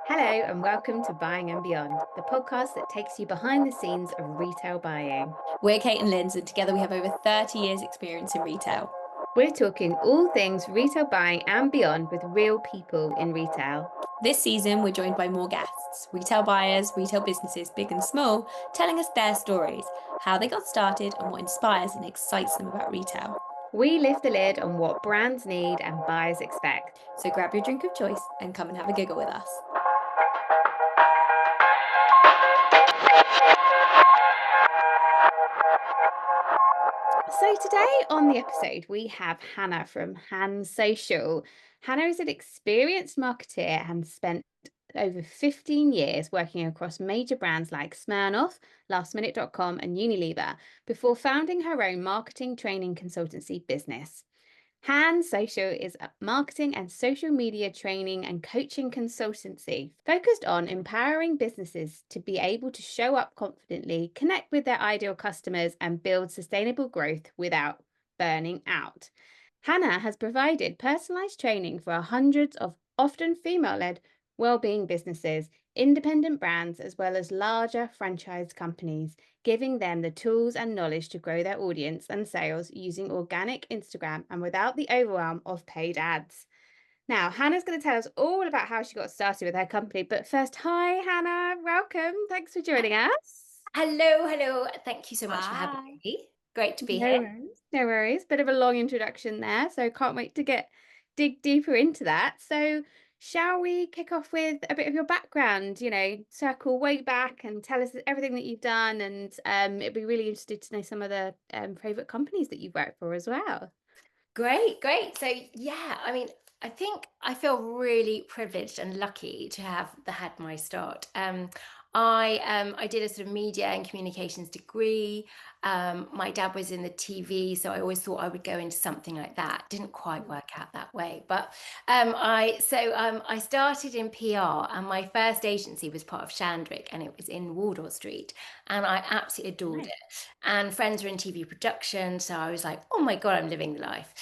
Hello and welcome to Buying and Beyond, the podcast that takes you behind the scenes of retail buying. We're Kate and Linz, and together we have over 30 years' experience in retail. We're talking all things retail buying and beyond with real people in retail. This season, we're joined by more guests, retail buyers, retail businesses, big and small, telling us their stories, how they got started, and what inspires and excites them about retail. We lift the lid on what brands need and buyers expect. So grab your drink of choice and come and have a giggle with us. So today on the episode, we have Hannah from Han Social. Hannah is an experienced marketeer and spent over 15 years working across major brands like Smirnoff, lastminute.com and Unilever before founding her own marketing training consultancy business. Han Social is a marketing and social media training and coaching consultancy focused on empowering businesses to be able to show up confidently, connect with their ideal customers, and build sustainable growth without burning out. Hannah has provided personalized training for hundreds of often female-led well-being businesses, independent brands, as well as larger franchise companies, giving them the tools and knowledge to grow their audience and sales using organic Instagram and without the overwhelm of paid ads. Now, Hannah's going to tell us all about how she got started with her company. But first, hi, Hannah. Welcome. Thanks for joining us. Hello. Thank you so much for having me. Great to be No here. worries. No worries. Bit of a long introduction there, so can't wait to dig deeper into that. So, shall we kick off with a bit of your background? Circle way back and tell us everything that you've done, and it'd be really interested to know some of the favorite companies that you've worked for as well. Great. So I think I feel really privileged and lucky to have had my start. I did a sort of media and communications degree. My dad was in the TV, so I always thought I would go into something like that. Didn't quite work out that way, but I started in PR, and my first agency was part of Shandwick, and it was in Wardour Street, and I absolutely adored Nice. it. And friends were in TV production, so I was like, oh my God, I'm living the life.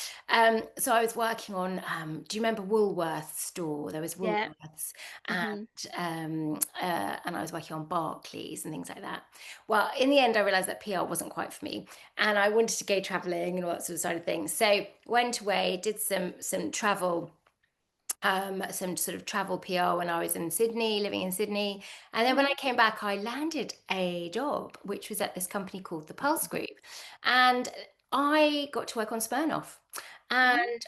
So I was working on, do you remember Woolworths store? There was Yeah. Woolworths, Mhm. and I was working on Barclays and things like that. Well, in the end, I realized that PR wasn't quite for me, and I wanted to go traveling and all that sort of side of things. So went away, did some travel. Some sort of travel PR when I was in Sydney, living in Sydney. And then when I came back, I landed a job, which was at this company called the Pulse Group. And I got to work on Smirnoff. And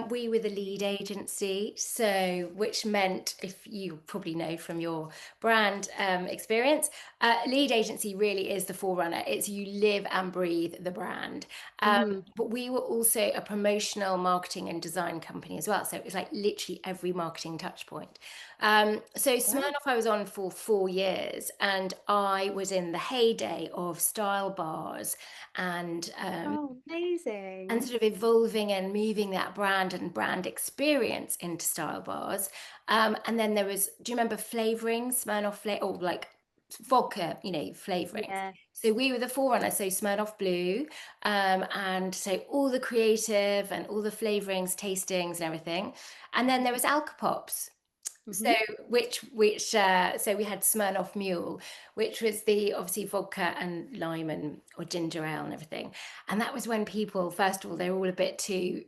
we were the lead agency, so which meant, if you probably know from your brand experience, lead agency really is the forerunner. It's you live and breathe the brand. Mhm. But we were also a promotional marketing and design company as well. So it was like literally every marketing touch point. So Wow. Smirnoff I was on for 4 years, and I was in the heyday of style bars and Oh, amazing. sort of evolving and moving that brand and brand experience into style bars. And then there was, do you remember flavoring, Smirnoff flavor, or like vodka, flavorings? Yeah. So we were the forerunner, so Smirnoff Blue, and so all the creative and all the flavorings, tastings, and everything. And then there was Alcopops. So Mhm. so we had Smirnoff Mule, which was the obviously vodka and lime and or ginger ale and everything. And that was when people, first of all, they were all a bit too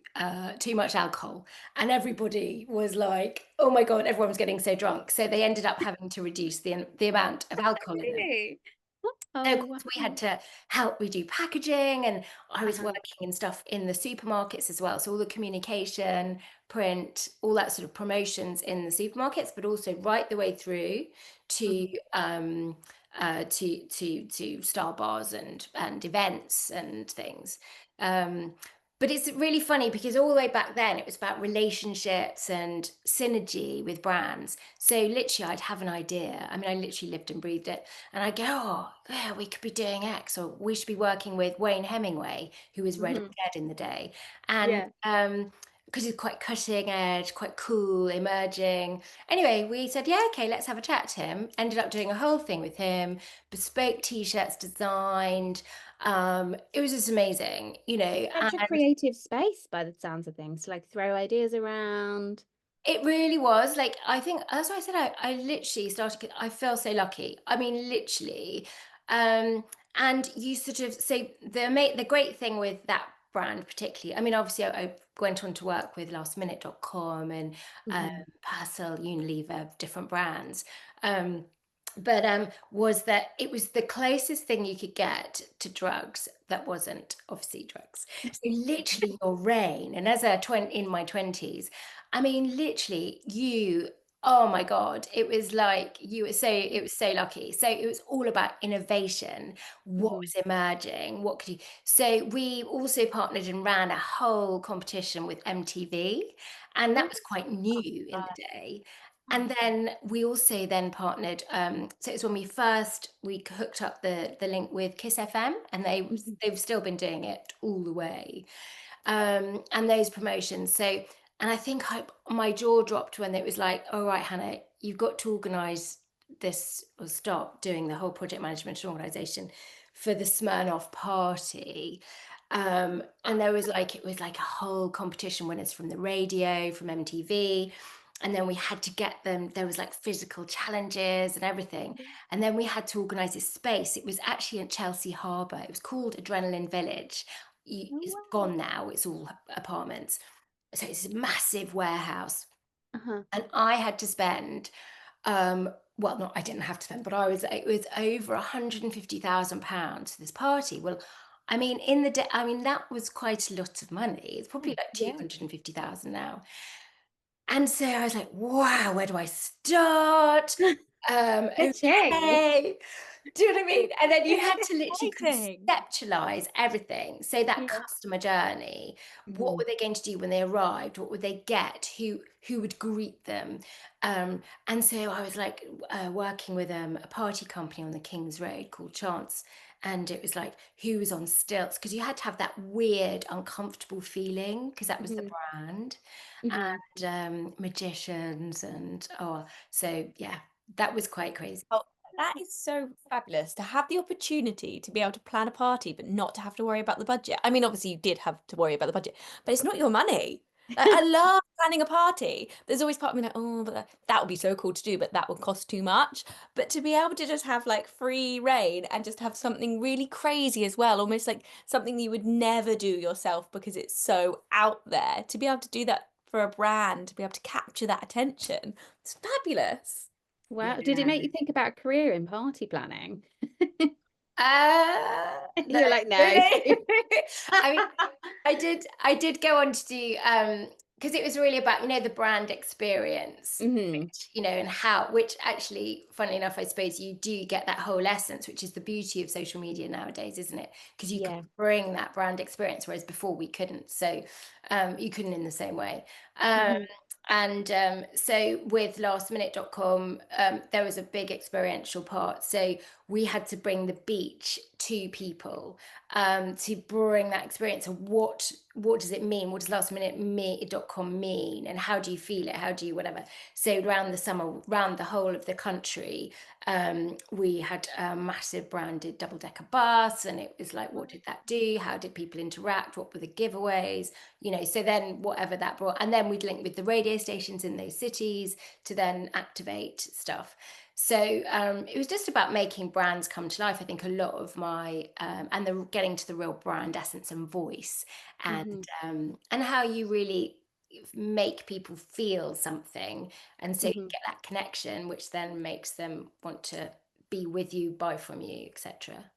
much alcohol, and everybody was like, oh my God, everyone was getting so drunk. So they ended up having to reduce the amount of alcohol in them. Really? So of Oh, course we wow. had to help redo packaging, and I was Uh-huh. working in stuff in the supermarkets as well. So all the communication, print, all that sort of promotions in the supermarkets, but also right the way through to Mhm. style bars and events and things. Um, but it's really funny because all the way back then it was about relationships and synergy with brands. So literally I'd have an idea. I mean, I literally lived and breathed it. And I go, oh, yeah, we could be doing X, or we should be working with Wayne Hemingway, who was Red or Mhm. Dead in the day. And Yeah. because he's quite cutting edge, quite cool, emerging. Anyway, we said, yeah, okay, let's have a chat to him. Ended up doing a whole thing with him, bespoke t-shirts designed. It was just amazing, you know, Such a and creative space by the sounds of things to like throw ideas around. it really was. Like, I think, as I said, I literally started, I feel so lucky. I mean, literally. Um, and you sort of, so the great thing with that brand particularly, I mean, obviously I went on to work with lastminute.com and Hmm. Persil, Unilever, different brands. Um, but was that it was the closest thing you could get to drugs that wasn't obviously drugs. So literally your reign, and as in my 20s, I mean, literally, oh my God, it was like it was so lucky. So it was all about innovation, what Hmm. was emerging, what could you. So we also partnered and ran a whole competition with MTV, and that Oh, was quite new in the day. And then we also then partnered. So it's when we hooked up the link with Kiss FM, and mhm. they've still been doing it all the way, and those promotions. So, and I think my jaw dropped when it was like, all right, Hannah, you've got to organise this or start doing the whole project management and organisation for the Smirnoff party. And it was like a whole competition winners from the radio, from MTV. And then we had to get them, there was like physical challenges and everything. And then we had to organise this space. It was actually at Chelsea Harbour. It was called Adrenaline Village. Oh, It's wow. gone now. It's all apartments. So it's a massive warehouse. Uh-huh. And I had to spend, well, not I didn't have to spend, but it was over £150,000 for this party. Well, I mean, in the day, I mean, that was quite a lot of money. It's probably like Yeah. 250,000 now. And so I was like, wow, where do I start? Pitching. Okay. Do you know what I mean? And then you It's had to literally exciting. conceptualize everything. So that Yeah. customer journey, what Hmm. were they going to do when they arrived? What would they get? Who would greet them? And so I was like working with a party company on the King's Road called Chance. And it was like, who was on stilts? Because you had to have that weird, uncomfortable feeling, because that was the Hmm. brand. Hmm. And magicians and so yeah, that was quite crazy. Oh, that is so fabulous to have the opportunity to be able to plan a party, but not to have to worry about the budget. I mean, obviously, you did have to worry about the budget, but it's not your money. Like, I love planning a party. There's always part of me like, oh, but that would be so cool to do, but that would cost too much. But to be able to just have like free reign and just have something really crazy as well, almost like something you would never do yourself because it's so out there, to be able to do that for a brand, to be able to capture that attention, it's fabulous. Wow. Did it Yeah. make you think about a career in party planning? No, You're like, no. really. I mean, I did go on to do because it was really about, the brand experience, Hmm. which, and which actually, funnily enough, I suppose you do get that whole essence, which is the beauty of social media nowadays, isn't it? Because you can Yeah. bring that brand experience, whereas before we couldn't. So you couldn't in the same way. Um, Hmm. and so with lastminute.com, there was a big experiential part. So we had to bring the beach to people, to bring that experience of what does it mean? What does lastminute.com mean? And how do you feel it? How do you whatever? So around the summer, around the whole of the country, we had a massive branded double-decker bus, and it was like, what did that do? How did people interact? What were the giveaways? So then whatever that brought, and then we'd link with the radio stations in those cities to then activate stuff. So it was just about making brands come to life. I think a lot of my and the getting to the real brand essence and voice, Hmm. and how you really make people feel something, and so you Hmm. get that connection, which then makes them want to be with you, buy from you, etc.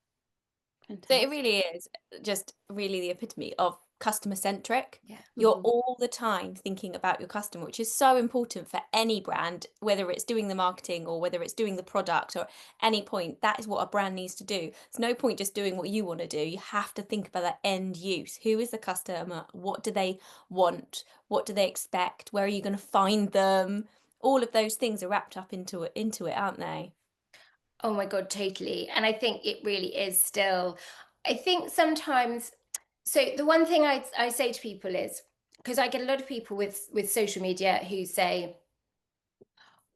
So it Fantastic. really is just really the epitome of customer centric. Yeah. You're Hmm. all the time thinking about your customer, which is so important for any brand, whether it's doing the marketing or whether it's doing the product or any point. That is what a brand needs to do. It's no point just doing what you want to do. You have to think about that end use. Who is the customer? What do they want? What do they expect? Where are you going to find them? All of those things are wrapped up into it, aren't they? Oh my God, totally. And I think it really is still, I think sometimes, so the one thing I say to people is because I get a lot of people with social media who say,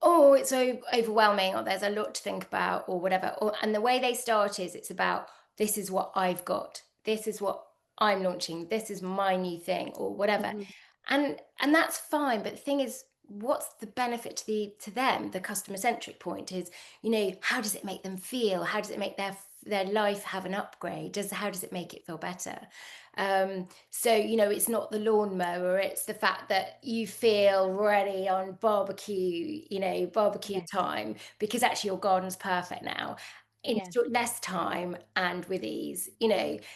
oh, it's so overwhelming, or there's a lot to think about, or whatever. And the way they start is it's about, this is what I've got, this is what I'm launching, this is my new thing, or whatever. Mm-hmm. And that's fine. But the thing is, what's the benefit to them? The customer centric point is, how does it make them feel? How does it make their life have an upgrade? How does it make it feel better? So, it's not the lawnmower, it's the fact that you feel ready on barbecue Yeah. time, because actually your garden's perfect now, in Yeah. less time and with ease.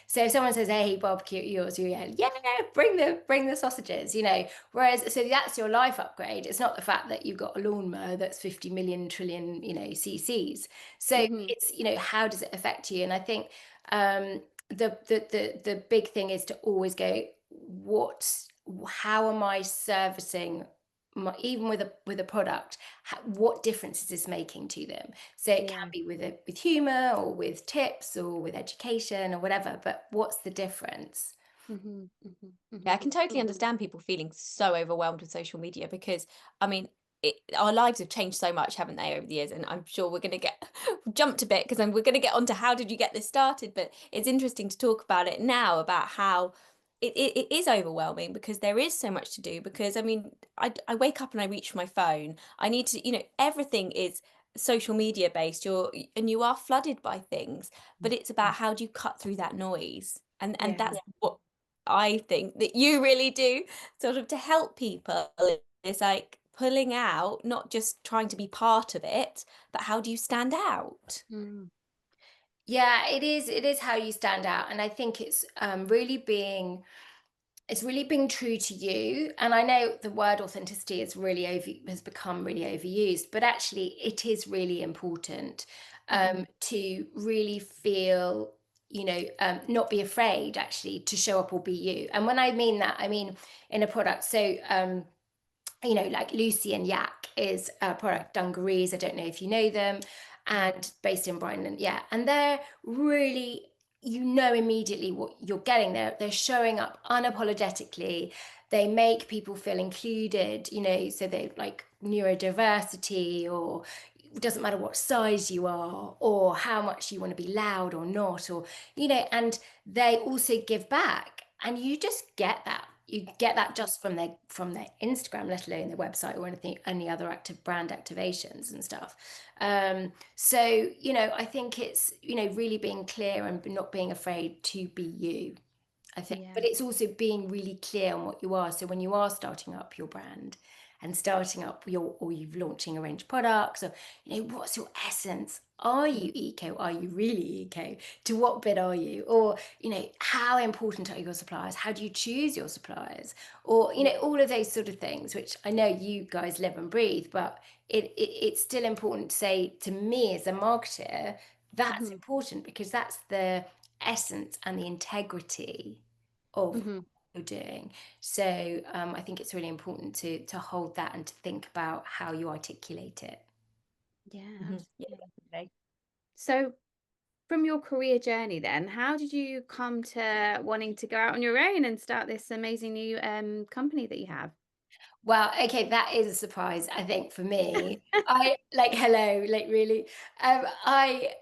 So if someone says, hey, barbecue at yours, you yell, yeah, bring the sausages. Whereas, so that's your life upgrade. It's not the fact that you've got a lawnmower that's 50 million trillion cc's. So Mm-hmm. it's, how does it affect you? And I think the big thing is to always go, how am I servicing even with a product, what difference is this making to them? So it can be with humor, or with tips, or with education, or whatever, but what's the difference? Mm-hmm. Mm-hmm. Mm-hmm. Yeah, I can totally understand people feeling so overwhelmed with social media because, I mean, our lives have changed so much, haven't they, over the years? And I'm sure we're going to get jumped a bit because we're going to get onto how did you get this started. But it's interesting to talk about it now, about how it is overwhelming because there is so much to do. Because, I mean, I wake up and I reach for my phone. I need to, everything is social media based. You are flooded by things, but it's about how do you cut through that noise? And Yeah. that's what I think that you really do, sort of, to help people. It's like pulling out, not just trying to be part of it, but how do you stand out? Mm. Yeah, it is how you stand out. And I think it's really being true to you. And I know the word authenticity has become really overused, but actually it is really important to really feel, not be afraid actually to show up or be you. And when I mean that, I mean in a product. So like Lucy and Yak is a product, dungarees. I don't know if you know them, and based in Brighton. Yeah, and they're really, immediately what you're getting there. They're showing up unapologetically. They make people feel included, so they like neurodiversity, or it doesn't matter what size you are, or how much you want to be loud or not, or, and they also give back. And you just get that. You get that just from their Instagram, let alone their website or any other active brand activations and stuff. So I think it's really being clear and not being afraid to be you. I think, Yeah. but it's also being really clear on what you are. So when you are starting up your brand and starting up or you're launching a range of products, or what's your essence? Are you eco? Are you really eco? To what bit are you? Or how important are your suppliers? How do you choose your suppliers? Or all of those sort of things, which I know you guys live and breathe, but it's still important to say, to me as a marketer, that's important, because that's the essence and the integrity of what Mm-hmm. you're doing. So I think it's really important to hold that and to think about how you articulate it. Yeah, Yeah, absolutely. definitely. So from your career journey then, how did you come to wanting to go out on your own and start this amazing new company that you have? Well, okay, that is a surprise, I think, for me. I like, hello, like, really. I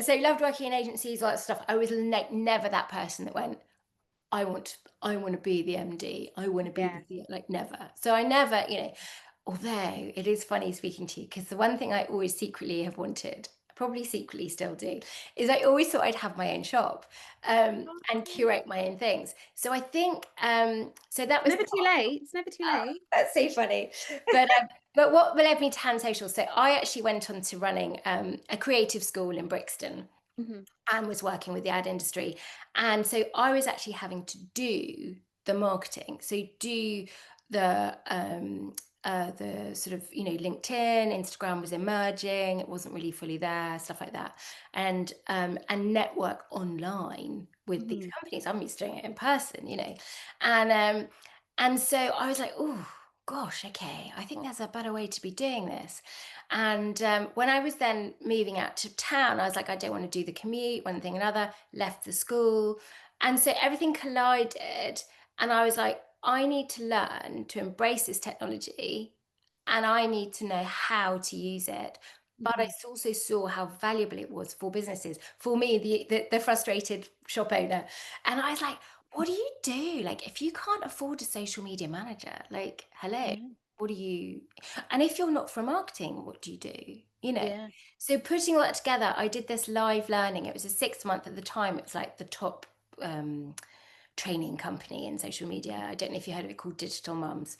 so loved working in agencies, all that stuff. I was like never that person that went, I want to be the MD. I want to be Yeah. the like, never. So I never, although it is funny speaking to you, because the one thing I always secretly have wanted, probably secretly still do, is I always thought I'd have my own shop and curate my own things. So I think so that was Never too late. It's never too late. that's so funny. But what led me to Hand Social? So I actually went on to running a creative school in Brixton Mm-hmm. and was working with the ad industry. And so I was actually having to do the marketing. So do the sort of, LinkedIn, Instagram was emerging. It wasn't really fully there, stuff like that. And network online with these Mm-hmm. companies. I'm used to doing it in person, and so I was like, oh gosh, okay, I think there's a better way to be doing this. And when I was then moving out to town, I was like, I don't want to do the commute, one thing, another, left the school. And so everything collided. And I was like, I need to learn to embrace this technology, and I need to know how to use it. But I also saw how valuable it was for businesses, for me, the frustrated shop owner. And I was like, what do you do? Like, if you can't afford a social media manager, like, hello, Yeah. what do you, and if you're not from marketing, what do you do? You know? Yeah. So putting all that together, I did this live learning. It was a 6 month at the time. It was like the top training company in social media. I don't know if you heard of it, called Digital Mums.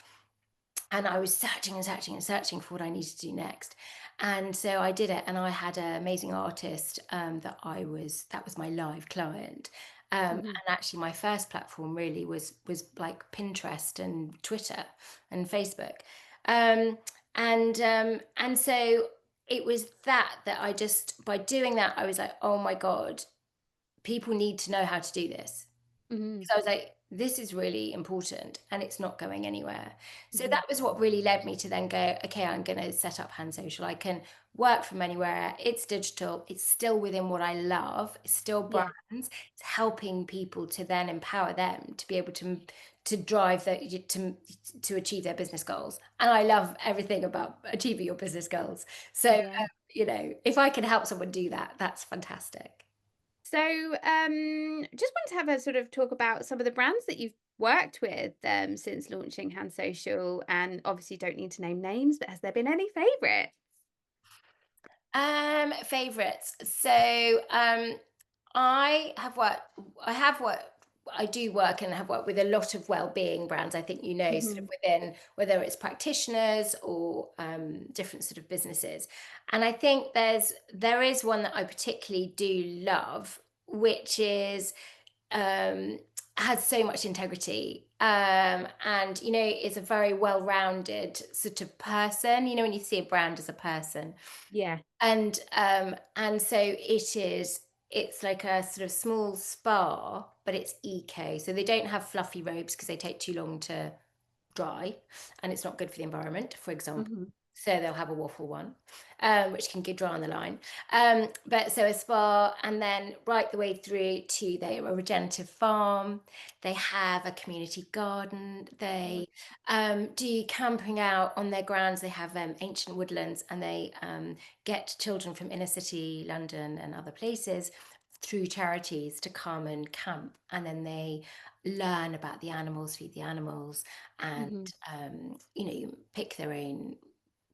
And I was searching and searching and searching for what I needed to do next. And so I did it, and I had an amazing artist that was my live client. And actually, my first platform really was like Pinterest and Twitter and Facebook. Um, and so it was that I just, by doing that, I was like, oh my God, people need to know how to do this. So I was like, this is really important, and it's not going anywhere. So that was what really led me to then go, okay, I'm going to set up Hand Social. I can work from anywhere. It's digital. It's still within what I love. It's still Yeah. brands. It's helping people to then empower them to be able to drive to achieve their business goals. And I love everything about achieving your business goals. So Yeah. if I can help someone do that, that's fantastic. So, just want to have a sort of talk about some of the brands that you've worked with since launching Hand Social, and obviously don't need to name names, but has there been any favourites? Favorites. So, I have worked, I do work and have worked with a lot of well-being brands. I think, sort of within, whether it's practitioners or different sort of businesses. And I think there is one that I particularly do love, which is um, has so much integrity, and is a very well-rounded sort of person. When you see a brand as a person, Yeah. and so it's like a sort of small spa, but it's eco. So they don't have fluffy robes because they take too long to dry, and it's not good for the environment, for example. So they'll have a waffle one, which can get dry on the line. But so a spa, and then right the way through to they are a regenerative farm. They have a community garden. They do camping out on their grounds. They have ancient woodlands, and they get children from inner city London and other places through charities to come and camp, and then they learn about the animals, feed the animals, and you pick their own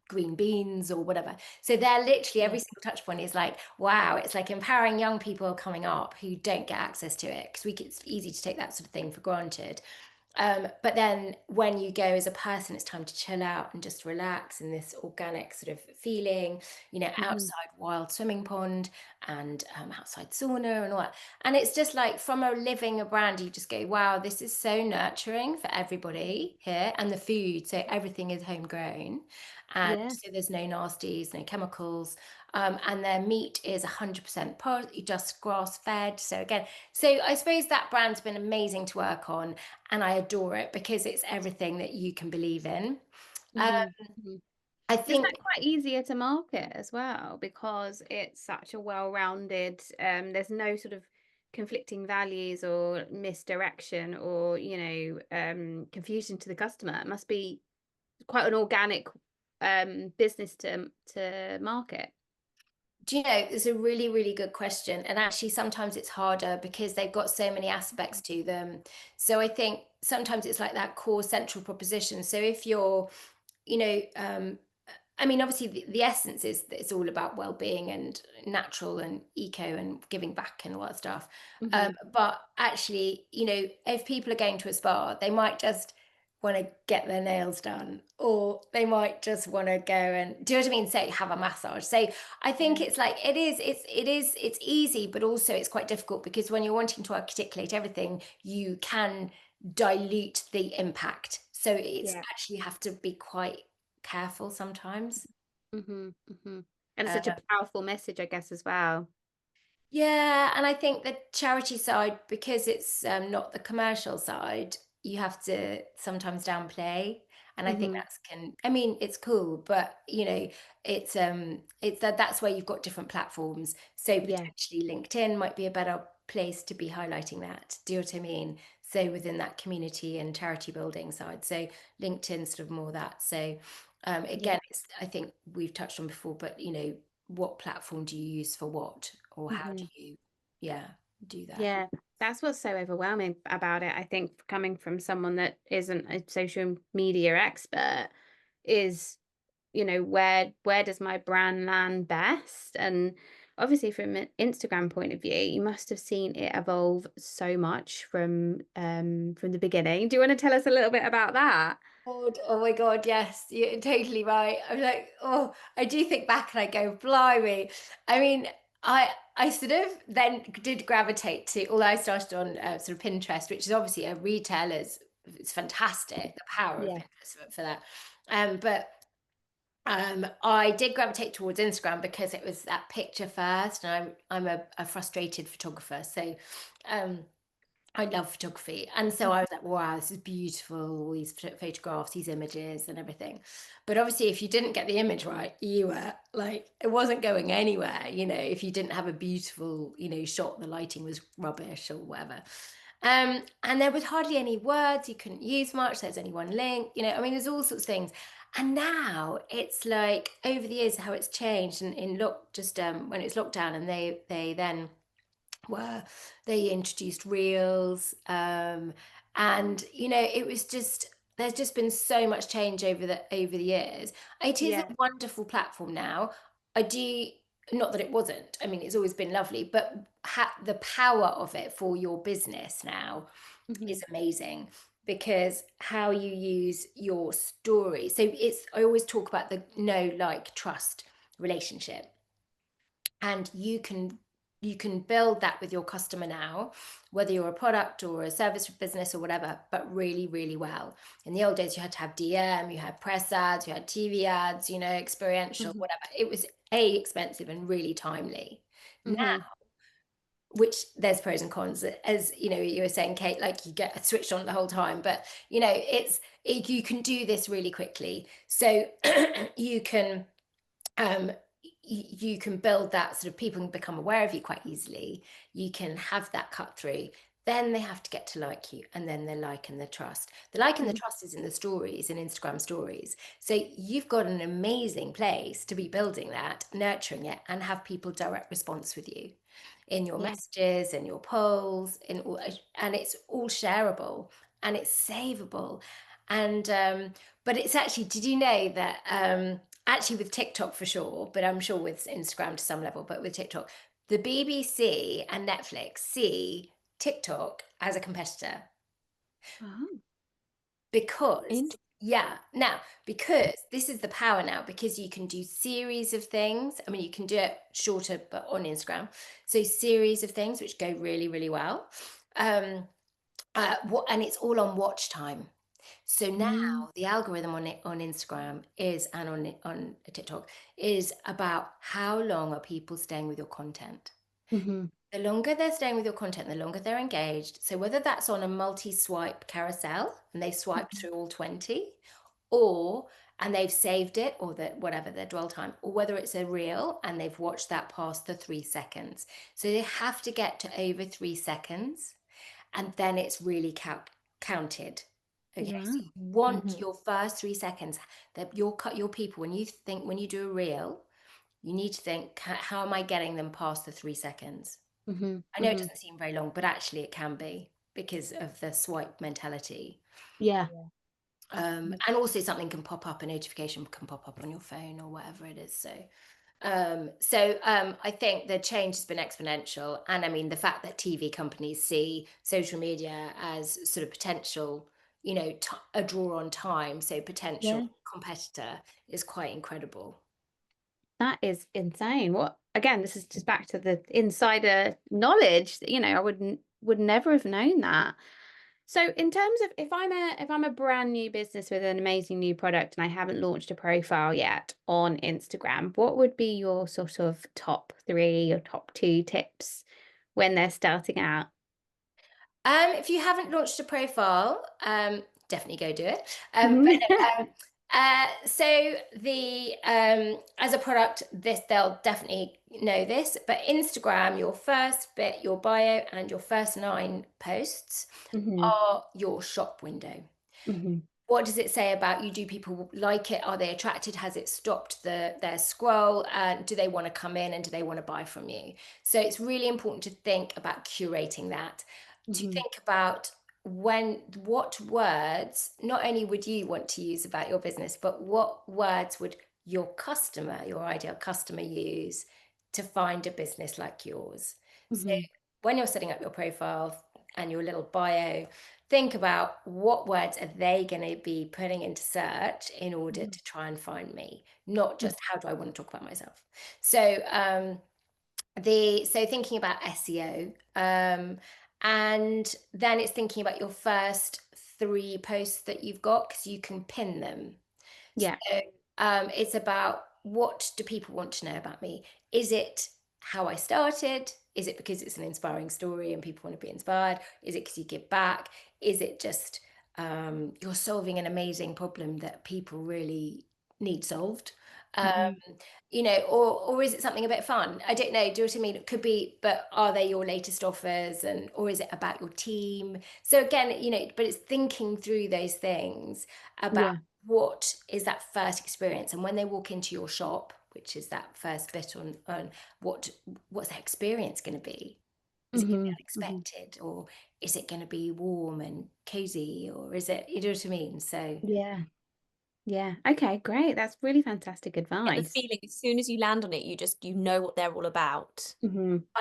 green beans or whatever. So they're literally, Yeah. every single touch point is like, wow, it's like empowering young people coming up who don't get access to it, because it's easy to take that sort of thing for granted. But then when you go as a person, it's time to chill out and just relax in this organic sort of feeling, outside wild swimming pond, and outside sauna and all that. And it's just like, from a brand, you just go, wow, this is so nurturing for everybody here. And the food, so everything is homegrown. And Yeah. so there's no nasties, no chemicals. And their meat is 100% just grass fed. So again, so I suppose that brand's been amazing to work on, and I adore it because it's everything that you can believe in. Um, I Is that think, quite easier to market as well, because it's such a well-rounded, there's no sort of conflicting values or misdirection or, confusion to the customer. It must be quite an organic business to market. do you know, it's a really, really good question. And actually, sometimes it's harder because they've got so many aspects to them. So I think sometimes it's like that core central proposition. So if you're, you know, I mean, obviously, the essence is that it's all about well-being and natural and eco and giving back and all that stuff. But actually, if people are going to a spa, they might just want to get their nails done, or they might just want to go and, do you know what I mean? Say, have a massage. So I think Yeah. it's like, it's easy, but also it's quite difficult, because when you're wanting to articulate everything, you can dilute the impact. So it's Yeah. actually, you have to be quite careful sometimes. And it's such a Uh, powerful message, I guess, as well. yeah, and I think the charity side, because it's not the commercial side, you have to sometimes downplay. And I think I mean, it's cool, but it's that's where you've got different platforms. So Yeah. potentially LinkedIn might be a better place to be highlighting that. Do you know what I mean? So within that community and charity building side. So LinkedIn sort of more that. So again, I think we've touched on before, but what platform do you use for what, or how do you, do that? Yeah, that's what's so overwhelming about it. I think coming from someone that isn't a social media expert is, where does my brand land best? And obviously from an Instagram point of view, you must have seen it evolve so much from the beginning. Do you want to tell us a little bit about that? God, oh my God, yes, you're totally right. I'm like, oh, I do think back and I go, blimey. I mean, I sort of then did gravitate to, although I started on sort of Pinterest, which is obviously a retailer's, it's fantastic, the power of Yeah. Pinterest for that. But I did gravitate towards Instagram because it was that picture first, and I'm a frustrated photographer, so um, I love photography. And so I was like, wow, this is beautiful, all these photographs, these images and everything. But obviously, if you didn't get the image right, you were like, it wasn't going anywhere, if you didn't have a beautiful, shot, the lighting was rubbish or whatever. And there was hardly any words, you couldn't use much, there's only one link, I mean, there's all sorts of things. And now it's like over the years how it's changed, and in look just when it's lockdown, and they then they introduced reels, and it was just, there's just been so much change over the years. It is a wonderful platform now. I do, not that it wasn't, I mean, it's always been lovely, but the power of it for your business now is amazing, because how you use your story. So I always talk about the know, like, trust relationship, and you can build that with your customer now, whether you're a product or a service business or whatever, but really, really well. In the old days, you had to have DM, you had press ads, you had TV ads, experiential, whatever. It was expensive and really timely. Now, which there's pros and cons, as you were saying, Kate, like you get switched on the whole time, but you can do this really quickly. So you can you can build that, sort of people can become aware of you quite easily. You can have that cut through. Then they have to get to like you, and then the like and the trust. The like and the trust is in the stories, in Instagram stories. So you've got an amazing place to be building that, nurturing it, and have people direct response with you in your messages, in your polls, and it's all shareable and it's savable. And but it's actually, did you know that actually with TikTok for sure, but I'm sure with Instagram to some level, but with TikTok, the BBC and Netflix see TikTok as a competitor. Because now, because this is the power now, because you can do series of things. I mean, you can do it shorter, but on Instagram. So series of things which go really, really well. And it's all on watch time. So now the algorithm on Instagram is, and on TikTok, is about how long are people staying with your content. The longer they're staying with your content, the longer they're engaged. So whether that's on a multi-swipe carousel and they swiped through all 20, and they've saved it, or whatever their dwell time, or whether it's a reel and they've watched that past the 3 seconds. So they have to get to over 3 seconds, and then it's really counted. Okay, so you want your first 3 seconds, that your people, when you do a reel, you need to think, how am I getting them past the 3 seconds? I know it doesn't seem very long, but actually it can be, because of the swipe mentality. And also something can pop up, a notification can pop up on your phone or whatever it is. So I think the change has been exponential. And I mean, the fact that TV companies see social media as sort of potential, a draw on time, so potential competitor, is quite incredible. That is insane. What, again, this is just back to the insider knowledge that, I would never have known that. So in terms of, if I'm a brand new business with an amazing new product and I haven't launched a profile yet on Instagram, what would be your sort of top 3 or top 2 tips when they're starting out? If you haven't launched a profile, definitely go do it. So the as a product, they'll definitely know this, but Instagram, your first bit, your bio, and your first 9 posts are your shop window. What does it say about you? Do people like it? Are they attracted? Has it stopped their scroll? And do they want to come in and do they want to buy from you? So it's really important to think about curating that, to think about what words not only would you want to use about your business, but what words would your customer, your ideal customer, use to find a business like yours. So when you're setting up your profile and your little bio, think about what words are they going to be putting into search in order to try and find me, not just how do I want to talk about myself. So so thinking about SEO, and then it's thinking about your first 3 posts that you've got, because you can pin them. Yeah. So it's about, what do people want to know about me? Is it how I started? Is it because it's an inspiring story and people want to be inspired? Is it because you give back? Is it just you're solving an amazing problem that people really need solved? Or is it something a bit fun? I don't know. Do you know what I mean? It could be, but are they your latest offers, or is it about your team? So again, but it's thinking through those things about what is that first experience, and when they walk into your shop, which is that first bit on what's that experience going to be? Is it going to be unexpected, or is it going to be warm and cozy, or is it, you know what I mean? So Yeah. Okay, great. That's really fantastic Get the advice. feeling as soon as you land on it, you know what they're all about.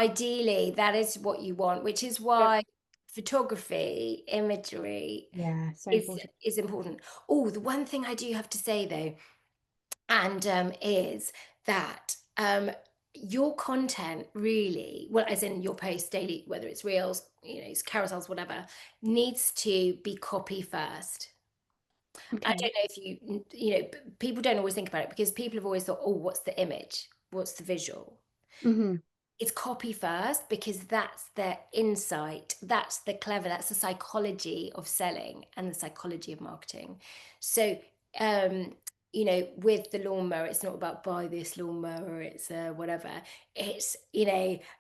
ideally that is what you want, which is why photography, imagery Yeah, so is important. is important. Oh, the one thing I do have to say though, and is that your content really, well, as in your post daily, whether it's reels, it's carousels, whatever, needs to be copy first. I Okay. don't know if people don't always think about it, because people have always thought, oh, what's the image, what's the visual? It's copy first, because that's the insight, that's the psychology of selling and the psychology of marketing. So with the lawnmower, it's not about buy this lawnmower, it's whatever, it's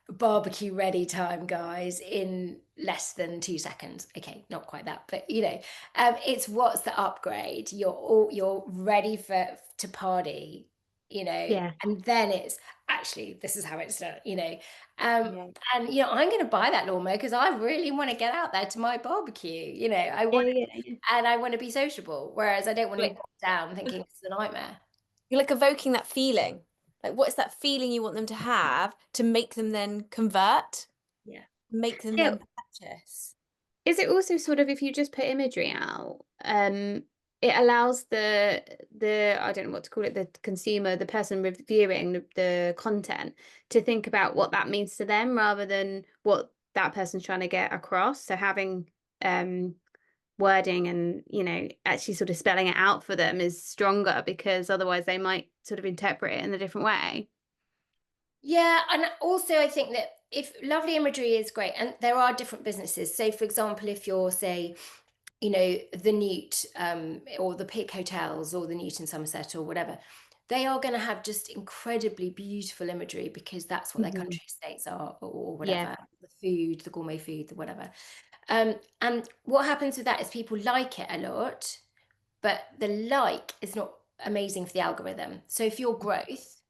barbecue ready time, guys, in less than 2 seconds. Okay, not quite that, but it's what's the upgrade, you're ready to party, Yeah. and then it's actually, this is how it's done, Yeah. and I'm going to buy that lawnmower because I really want to get out there to my barbecue. I want, Yeah. and I want to be sociable, whereas I don't want to Like, be bogged down thinking it's a nightmare. you're like evoking that feeling. Like, what's that feeling you want them to have to make them then convert, Yeah. make them Yeah. then purchase? Is it also sort of, if you just put imagery out, it allows the I don't know what to call it, the consumer, the person reviewing the content, to think about what that means to them rather than what that person's trying to get across. So having wording and actually sort of spelling it out for them is stronger, because otherwise they might sort of interpret it in a different way. Yeah, and also I think that if lovely imagery is great, and there are different businesses. So, for example, if you're, say, the Newt, or the Pick Hotels, or the Newt in Somerset, or whatever, they are going to have just incredibly beautiful imagery, because that's what their country estates are, or Yeah. whatever, the food, the gourmet food, the whatever. And what happens with that is people like it a lot, but the is not amazing for the algorithm. So if your growth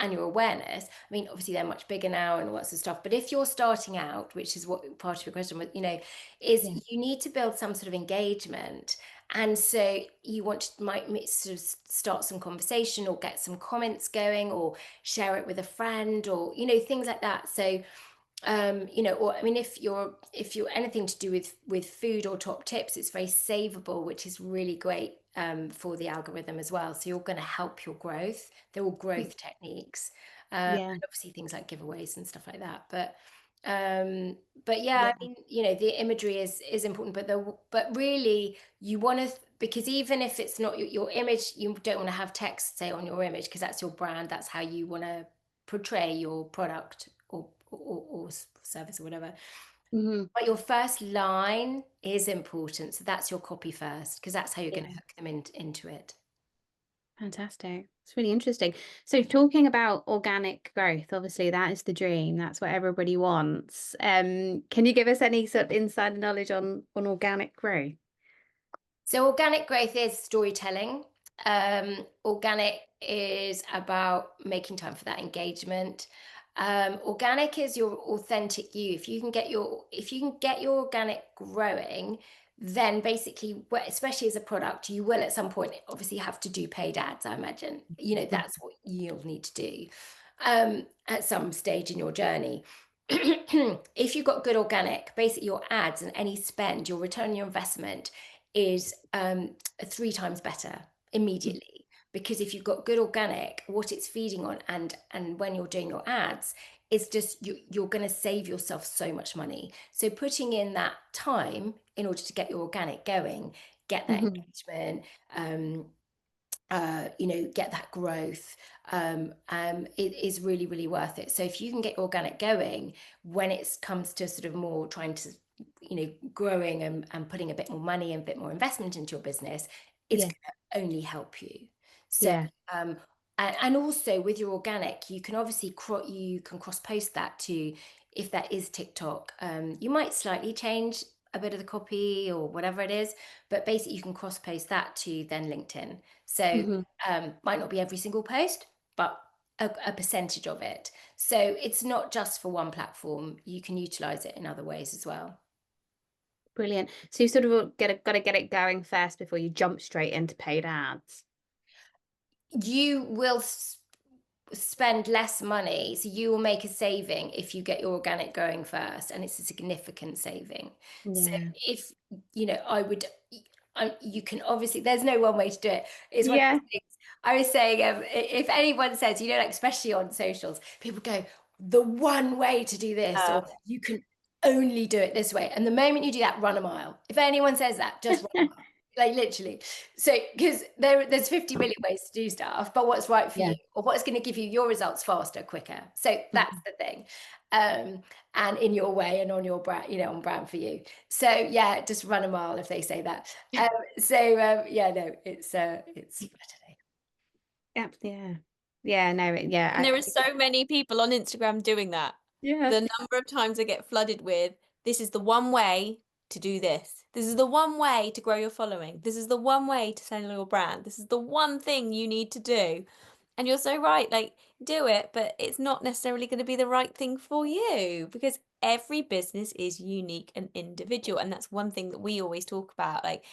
and your awareness, I mean, obviously they're much bigger now and all that sort of stuff, but if you're starting out, which is what part of your question was, is you need to build some sort of engagement. And so you might sort of start some conversation, or get some comments going, or share it with a friend, or things like that. So or I mean, if you're anything to do with food or top tips, it's very savable, which is really great for the algorithm as well. So you're going to help your growth. They're all growth techniques, Yeah. and obviously things like giveaways and stuff like that. But yeah, Yeah. I mean, the imagery is important, but really you want to, because even if it's not your image, you don't want to have text, say, on your image, because that's your brand, that's how you want to portray your product, or service, or whatever. But your first line is important, so that's your copy first, because that's how you're going to hook them into it. Fantastic. It's really interesting. So talking about organic growth, obviously that is the dream. That's what everybody wants. Can you give us any sort of insider knowledge on organic growth? So organic growth is storytelling. Organic is about making time for that engagement. Organic is your authentic you. If you can get your organic growing, then basically, especially as a product, you will at some point obviously have to do paid ads, I imagine. That's what you'll need to do at some stage in your journey. If you've got good organic, basically your ads and any spend, your return on your investment is 3 times better immediately, because if you've got good organic, what it's feeding on, and when you're doing your ads, it's just you're going to save yourself so much money. So putting in that time in order to get your organic going, get that engagement, get that growth, it is really, really worth it. So if you can get organic going, when it comes to sort of more trying to, growing and putting a bit more money and a bit more investment into your business, it's Yeah. going to only help you. So, Yeah. and also with your organic, you can obviously you can cross post that to, if that is TikTok, you might slightly change a bit of the copy or whatever it is, but basically you can cross post that to then LinkedIn. So might not be every single post, but a percentage of it. So it's not just for one platform. You can utilize it in other ways as well. Brilliant. So you sort of got to get it going first before you jump straight into paid ads. You will spend less money, so you will make a saving if you get your organic going first, and it's a significant saving. So Yeah. if you can obviously, there's no one way to do it. It's one of Yeah. those things. I was saying, if anyone says, like especially on socials, people go, the one way to do this, or you can only do it this way, and the moment you do that, run a mile. If anyone says that, just run a mile. Like literally. So because there's 50 million ways to do stuff, but what's right for Yeah. you, or what's going to give you your results faster, quicker. So that's the thing. And in your way and on your brand, on brand for you. So yeah, just run a mile if they say that. Yeah, no, it's better. Yeah. Yeah. Yeah. No. Yeah. And there are so many people on Instagram doing that. Yeah. The number of times I get flooded with, this is the one way to do this. This is the one way to grow your following. This is the one way to sell your brand. This is the one thing you need to do. And you're so right, like do it, but it's not necessarily going to be the right thing for you, because every business is unique and individual. And that's one thing that we always talk about. Like,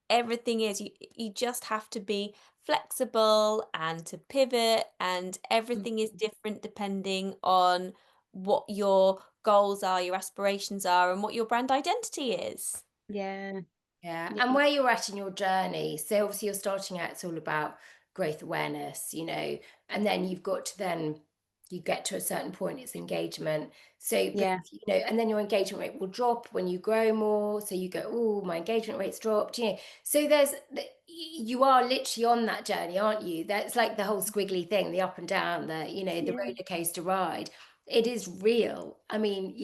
everything is, you just have to be flexible and to pivot, and everything is different depending on what your goals are, your aspirations are, and what your brand identity is. Yeah. Yeah, Yeah. and where you're at in your journey. So obviously you're starting out, it's all about growth awareness, and then you've got to then you get to a certain point, it's engagement. So, but, Yeah. and then your engagement rate will drop when you grow more. So you go, oh, my engagement rate's dropped, So you are literally on that journey, aren't you? That's like the whole squiggly thing, the up and down, the roller coaster ride. It is real. I mean,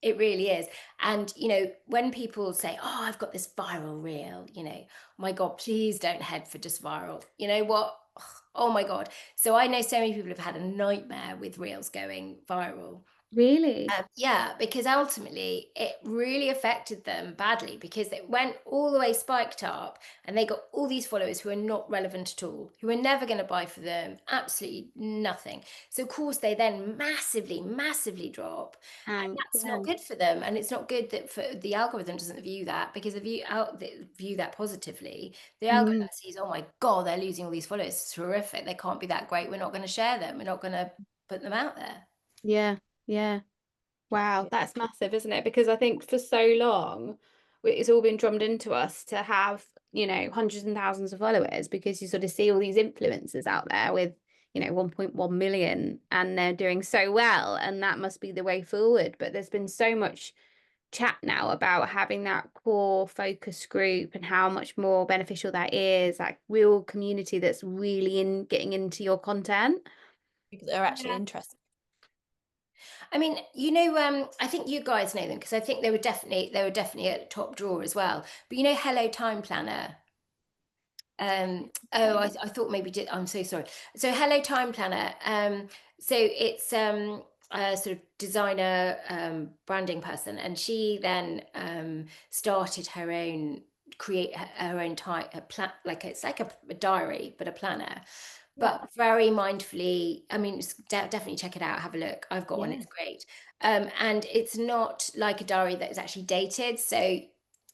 it really is. And, when people say, oh, I've got this viral reel, my God, please don't head for just viral. You know what? Oh my God. So I know so many people have had a nightmare with reels going viral. Really? Yeah, because ultimately it really affected them badly, because it went all the way spiked up and they got all these followers who are not relevant at all, who are never going to buy for them, absolutely nothing. So of course they then massively, massively drop, and that's not good for them. And it's not good that for the algorithm doesn't view that, because if you view that positively, the algorithm sees, oh my God, they're losing all these followers. It's horrific. They can't be that great. We're not going to share them. We're not going to put them out there. Yeah. Yeah. Wow, that's massive, isn't it? Because I think for so long, it's all been drummed into us to have, hundreds and thousands of followers, because you sort of see all these influencers out there with, 1.1 million, and they're doing so well, and that must be the way forward. But there's been so much chat now about having that core focus group and how much more beneficial that is, like real community that's really getting into your content. Because they're actually interested. I mean, I think you guys know them, because I think they were definitely a top drawer as well. But Hello Time Planner. I thought maybe I'm so sorry. So Hello Time Planner. So it's a sort of designer branding person, and she then started her own her own type a plan, like it's like a diary but a planner, but very mindfully. I mean, definitely check it out, have a look. I've got one, Yeah. it's great. And it's not like a diary that is actually dated, so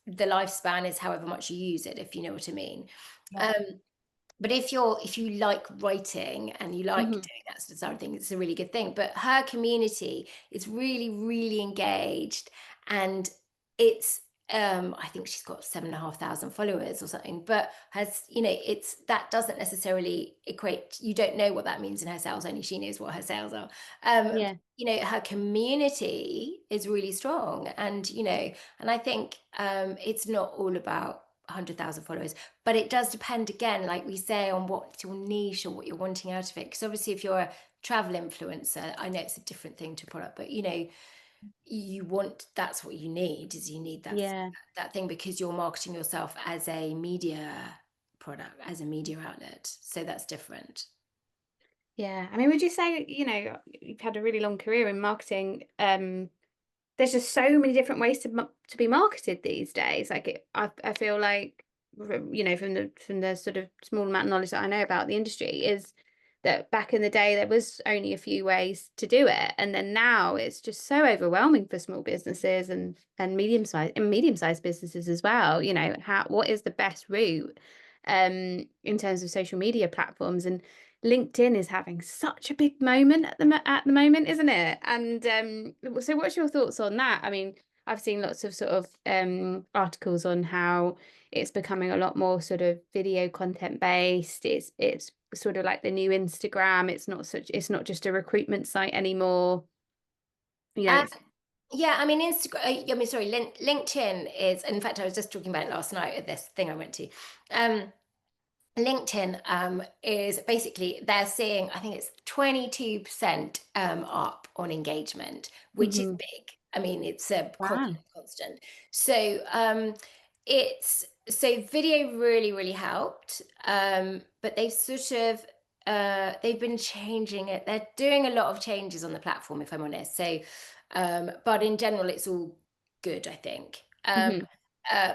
the lifespan is however much you use it, if you know what I mean. Yeah. um but if you like writing and you like Mhm. doing that sort of thing, it's a really good thing. But her community is really, really engaged, and it's I think she's got 7,500 followers or something, but has, it's, that doesn't necessarily equate. You don't know what that means in her sales, only she knows what her sales are. Yeah. Her community is really strong, and and I think it's not all about 100,000 followers, but it does depend, again, like we say, on what's your niche or what you're wanting out of it. Because obviously, if you're a travel influencer, I know it's a different thing to product, but that's what you need, is you need Yeah. that thing, because you're marketing yourself as a media product, as a media outlet. So that's different. Yeah. I mean, would you say, you've had a really long career in marketing? There's just so many different ways to be marketed these days. Like I feel like, from the sort of small amount of knowledge that I know about the industry, is that back in the day there was only a few ways to do it, and then now it's just so overwhelming for small businesses and medium-sized businesses as well. What is the best route in terms of social media platforms? And LinkedIn is having such a big moment at the moment, isn't it? And so what's your thoughts on that? I mean, I've seen lots of sort of articles on how it's becoming a lot more sort of video content based. It's sort of like the new Instagram. It's not just a recruitment site anymore. Uh, It's yeah, I mean, Instagram. I mean, sorry, LinkedIn is. In fact, I was just talking about it last night at this thing I went to. LinkedIn is basically, they're seeing, I think it's 22% up on engagement, which is mhm. big. I mean, it's a Wow. constant. So so video really, really helped. But they've sort of they've been changing it. They're doing a lot of changes on the platform, if I'm honest. So but in general, it's all good, I think. Mhm.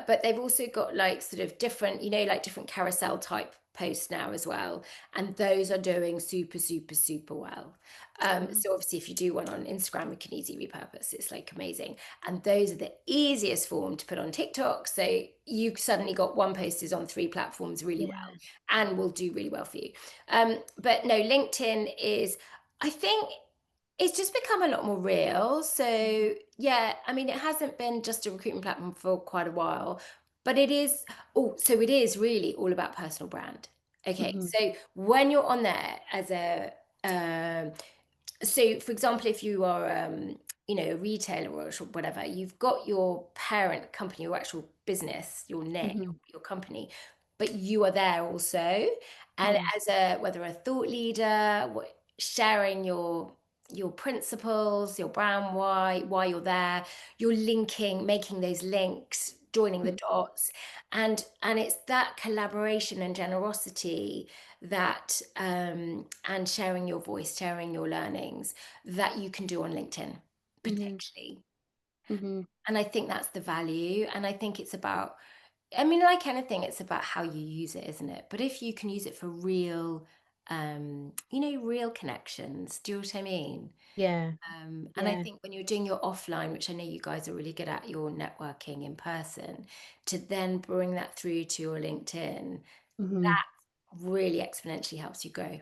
But they've also got like sort of different, like different carousel type posts now as well. And those are doing super, super, super well. Wow. So obviously, if you do one on Instagram, you can easily repurpose. It's like amazing. And those are the easiest form to put on TikTok. So you suddenly got one post is on 3 platforms really well, Yeah. and will do really well for you. But no, LinkedIn is, I think, it's just become a lot more real. So yeah, I mean, it hasn't been just a recruitment platform for quite a while, but it is. Oh, so it is really all about personal brand. Okay, Mhm. so when you're on there as a so for example, if you are a retailer or whatever, you've got your parent company, your actual business, your name, Mhm. your company, but you are there also, and Mhm. as a, whether a thought leader, sharing your principles, your brand, why you're there, you're linking, making those links, joining the Mhm. dots, and it's that collaboration and generosity, that and sharing your voice, sharing your learnings, that you can do on LinkedIn Mhm. potentially. Mhm. And I think that's the value. And I think it's about, I mean, like anything, it's about how you use it, isn't it? But if you can use it for real, real connections, do you know what I mean? Yeah. And I Yeah. think when you're doing your offline, which I know you guys are really good at, your networking in person, to then bring that through to your LinkedIn, Mhm. that really exponentially helps you grow.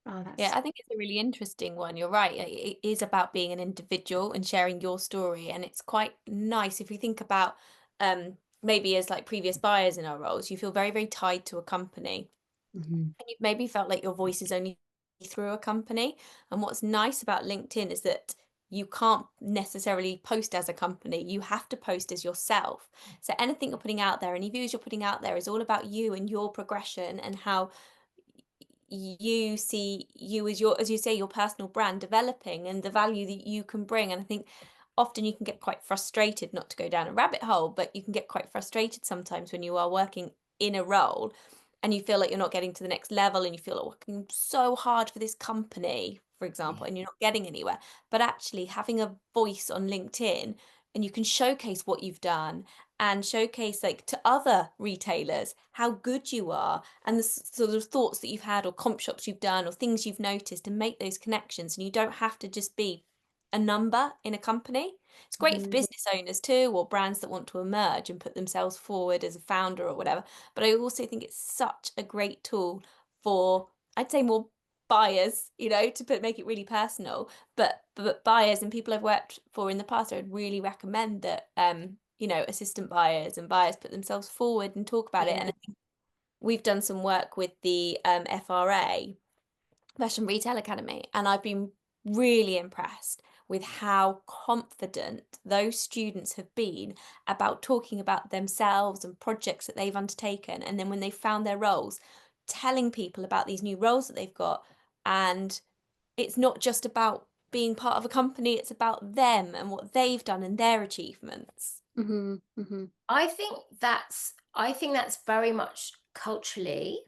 Oh, Yeah, that's I think it's a really interesting one. You're right. It is about being an individual and sharing your story. And it's quite nice if we think about maybe as like previous buyers in our roles, you feel very, very tied to a company. mhm. And you've maybe felt like your voice is only through a company. And what's nice about LinkedIn is that you can't necessarily post as a company. You have to post as yourself. So anything you're putting out there, any views you're putting out there is all about you and your progression and how you see you as your, as you say, your personal brand developing and the value that you can bring. And I think often you can get quite frustrated, not to go down a rabbit hole, but you can get quite frustrated sometimes when you are working in a role and you feel like you're not getting to the next level and you feel like working so hard for this company, for example, and you're not getting anywhere. But actually having a voice on LinkedIn and you can showcase what you've done and showcase like to other retailers how good you are and the sort of thoughts that you've had or comp shops you've done or things you've noticed and make those connections. And you don't have to just be a number in a company. It's great for business owners too, or brands that want to emerge and put themselves forward as a founder or whatever. But I also think it's such a great tool for, I'd say, more buyers, to make it really personal. But buyers and people I've worked for in the past, I would really recommend that assistant buyers and buyers put themselves forward and talk about it. And I think we've done some work with the FRA, Fashion Retail Academy, and I've been really impressed with how confident those students have been about talking about themselves and projects that they've undertaken. And then when they found their roles, telling people about these new roles that they've got. And it's not just about being part of a company, it's about them and what they've done and their achievements. I think that's very much culturally,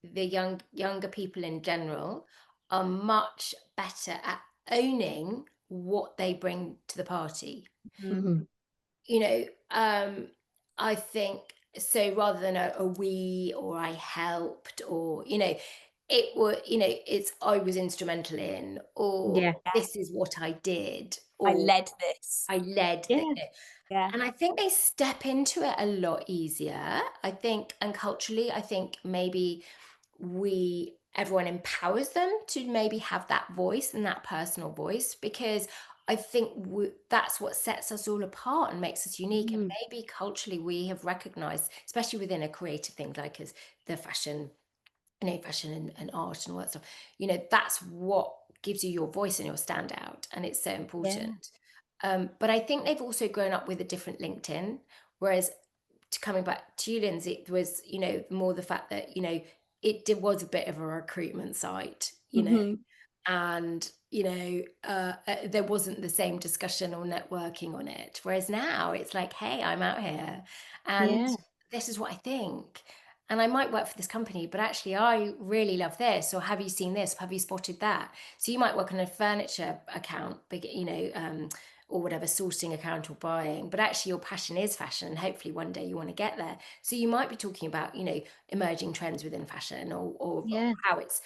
the younger people in general are much better at owning what they bring to the party. I think so, rather than a we or I helped, or it were it's I was instrumental in, or this is what I did, or I led this. and I think they step into it a lot easier, I think. And culturally, I think maybe everyone empowers them to maybe have that voice and that personal voice, because I think that's what sets us all apart and makes us unique. And maybe culturally we have recognized, especially within a creative thing like as the fashion, fashion and art and all that stuff, that's what gives you your voice and your standout, and it's so important. But I think they've also grown up with a different LinkedIn, whereas coming back to you, Lindsay, it was, more the fact that, was a bit of a recruitment site, and, there wasn't the same discussion or networking on it. Whereas now it's like, hey, I'm out here and this is what I think. And I might work for this company, but actually I really love this. Or have you seen this? Have you spotted that? So you might work on a furniture account, or whatever, sourcing account or buying, but actually your passion is fashion, and hopefully one day you want to get there. So you might be talking about, emerging trends within fashion, or how it's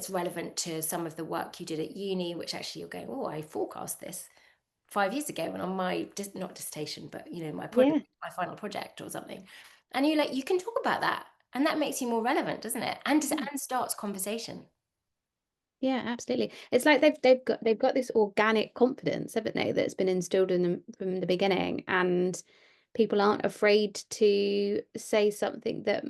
relevant to some of the work you did at uni, which actually you're going, oh, I forecast this 5 years ago and on my not dissertation, but my project, my final project or something. And you can talk about that, and that makes you more relevant, doesn't it? And starts conversation. Yeah, absolutely. It's like they've got this organic confidence, haven't they, that's been instilled in them from the beginning, and people aren't afraid to say something that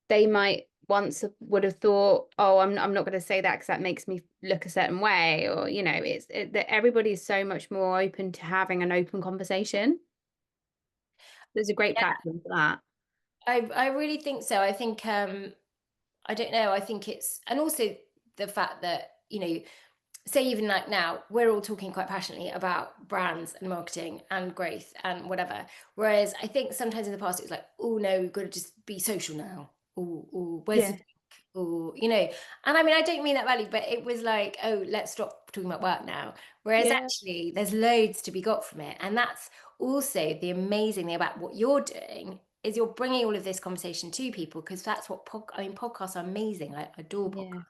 they might once would have thought, oh, I'm not going to say that because that makes me look a certain way, or that everybody's so much more open to having an open conversation. There's a great platform for that. I really think so. I think I don't know. I think it's, and also the fact that, say even like now, we're all talking quite passionately about brands and marketing and growth and whatever. Whereas I think sometimes in the past it's like, oh no, we've got to just be social now. Or where's the drink? Or, and I mean, I don't mean that badly, but it was like, oh, let's stop talking about work now. Whereas actually there's loads to be got from it. And that's also the amazing thing about what you're doing, is you're bringing all of this conversation to people, because that's what podcasts are amazing. I adore podcasts.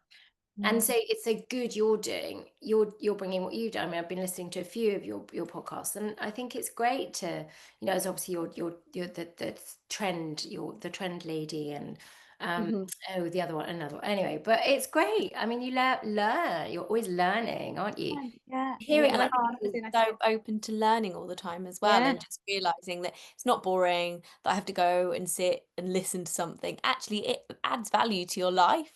And so it's so good you're doing. You're bringing what you've done. I mean, I've been listening to a few of your podcasts, and I think it's great to, as obviously you're the trend, you're the trend lady, and the other one, another one. Anyway, but it's great. I mean, you learn. You're always learning, aren't you? Hearing And I like think it's so open to learning all the time as well, and just realizing that it's not boring, that I have to go and sit and listen to something. Actually, it adds value to your life.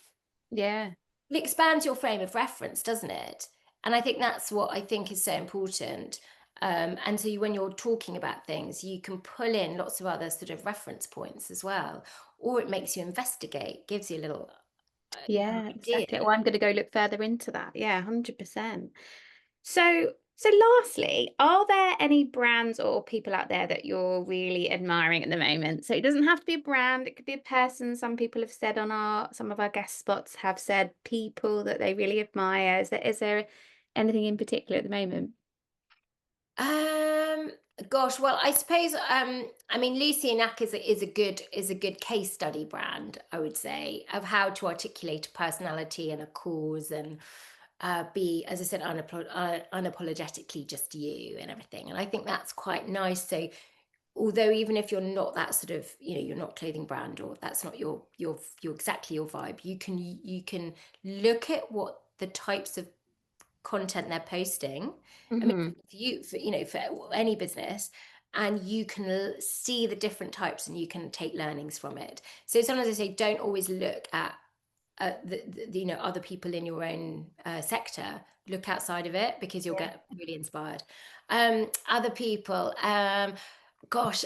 It expands your frame of reference, doesn't it? And I think that's what I think is so important. And so when you're talking about things, you can pull in lots of other sort of reference points as well, or it makes you investigate, gives you a little idea. Exactly. Well, I'm going to go look further into that. 100%. So So lastly, are there any brands or people out there that you're really admiring at the moment? So it doesn't have to be a brand, it could be a person. Some people have said some of our guest spots have said people that they really admire. Is there anything in particular at the moment? Um, Gosh, well, I suppose I mean Lucy and Knack is a good case study brand, I would say, of how to articulate a personality and a cause and be, as I said, unapologetically just you and everything. And I think that's quite nice. So although even if you're not that sort of, you're not a clothing brand or that's not your exactly your vibe, you can look at what the types of content they're posting. I mean, Hmm. for any business, and you can see the different types and you can take learnings from it. So sometimes I say, don't always look at other people in your own sector. Look outside of it because you'll Yeah. get really inspired. Other people, gosh,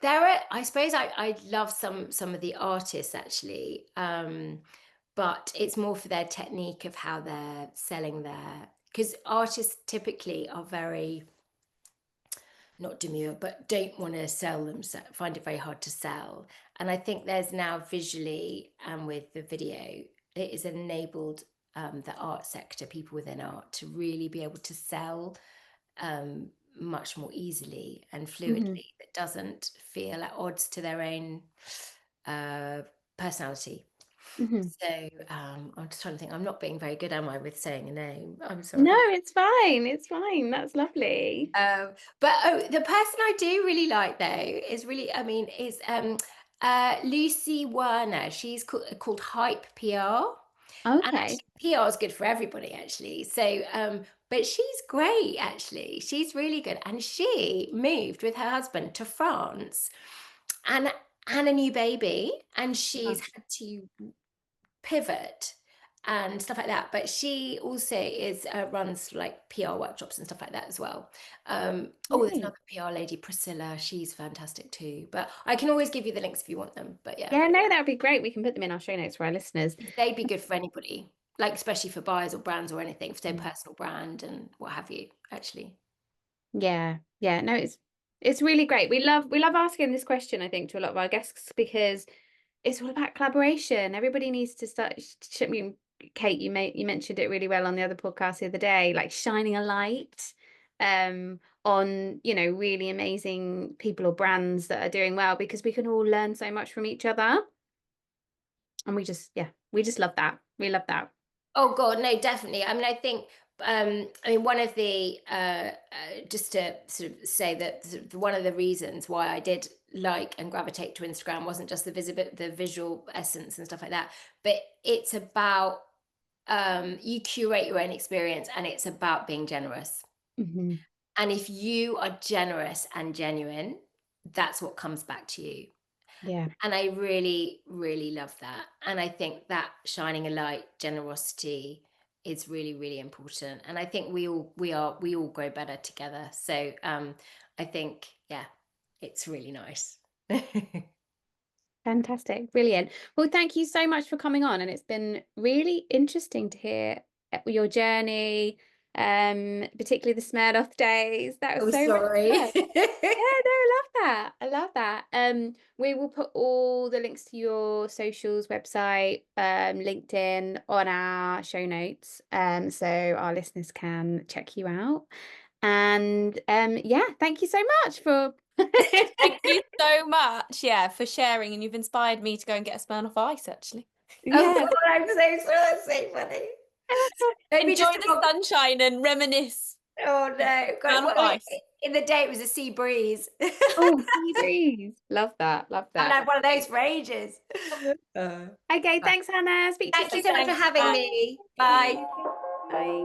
there are, I suppose I love some of the artists actually, but it's more for their technique of how they're selling because artists typically are very not demure, but don't want to sell themselves, find it very hard to sell. And I think there's now visually and with the video, it is enabled the art sector, people within art, to really be able to sell um, much more easily and Hmm. fluidly. That doesn't feel at odds to their own personality. Hmm. So I'm just trying to think. I'm not being very good, am I, with saying a name? I'm No, sorry. it's fine. It's fine. That's lovely. But the person I do really like though is really, I mean, is Lucy Werner. She's called Hype PR, and Okay. actually PR is good for everybody actually. So, but she's great actually. She's really good, and she moved with her husband to France, and a new baby, and she's Gosh. had to pivot and stuff like that. But she also is runs like PR workshops and stuff like that as well. There's Great. another PR lady, Priscilla. She's fantastic too. But I can always give you the links if you want them. But yeah, Yeah, no, that would be great. We can put them in our show notes for our listeners. they'd be good for anybody, like especially for buyers or brands or anything, for their Mm. personal brand and what have you. Actually, Yeah, yeah, no, it's really great. We love asking this question, I think, to a lot of our guests because it's all about collaboration. Everybody needs to start. I mean, Kate, you mentioned it really well on the other podcast the other day, like shining a light on really amazing people or brands that are doing well because we can all learn so much from each other, and we just love that. We love that. oh God, no, definitely. I mean, I think, I mean, one of the, just to sort of say that one of the reasons why I did like and gravitate to Instagram wasn't just the visual essence and stuff like that, but it's about, you curate your own experience and it's about being generous. Hmm. And if you are generous and genuine, that's what comes back to you. Yeah, And I really, really love that. And I think that shining a light, generosity is really, really important. And I think we all grow better together. So I think, yeah, it's really nice. fantastic, brilliant. Well, thank you so much for coming on, and it's been really interesting to hear your journey, particularly the Smirnoff days. That was Oh, so much sorry. fun. Yeah, no, I love that. I love that. We will put all the links to your socials, website, LinkedIn on our show notes, so our listeners can check you out. And yeah, thank you so much for Thank you so much, yeah, for sharing, and you've inspired me to go and get a Smirnoff Ice, actually. Oh yeah. God, I'm so sorry. That's so funny. Maybe Enjoy just a the sunshine and reminisce. oh no. God, Smirnoff Ice. in the day it was a sea breeze. Oh, sea breeze. Love that. Love I've that. had one of those for ages. Uh, Okay, thanks, Hannah. Speak to you Thank you soon. so much for Thanks. having Bye. me. Bye. Bye. Bye.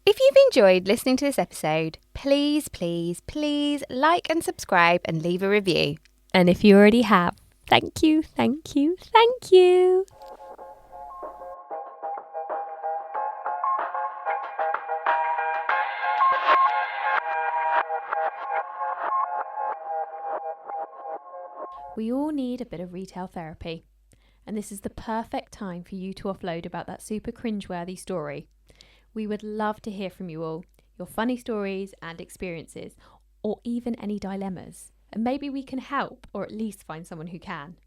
If you've enjoyed listening to this episode, please, please, please like and subscribe and leave a review. And if you already have, thank you, thank you, thank you. We all need a bit of retail therapy, and this is the perfect time for you to offload about that super cringeworthy story. We would love to hear from you all, your funny stories and experiences, or even any dilemmas. And maybe we can help, or at least find someone who can.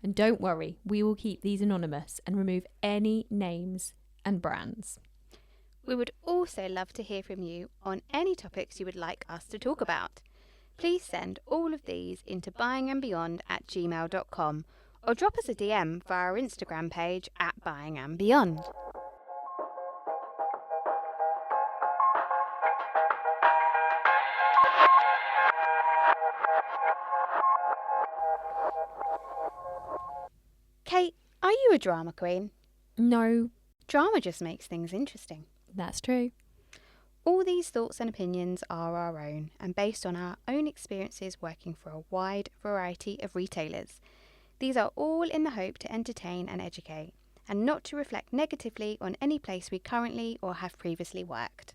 And don't worry, we will keep these anonymous and remove any names and brands. We would also love to hear from you on any topics you would like us to talk about. Please send all of these into buyingandbeyond@gmail.com or drop us a DM via our Instagram page @buyingandbeyond. Kate, are you a drama queen? No, Drama just makes things interesting. that's true. All these thoughts and opinions are our own and based on our own experiences working for a wide variety of retailers. These are all in the hope to entertain and educate, and not to reflect negatively on any place we currently or have previously worked.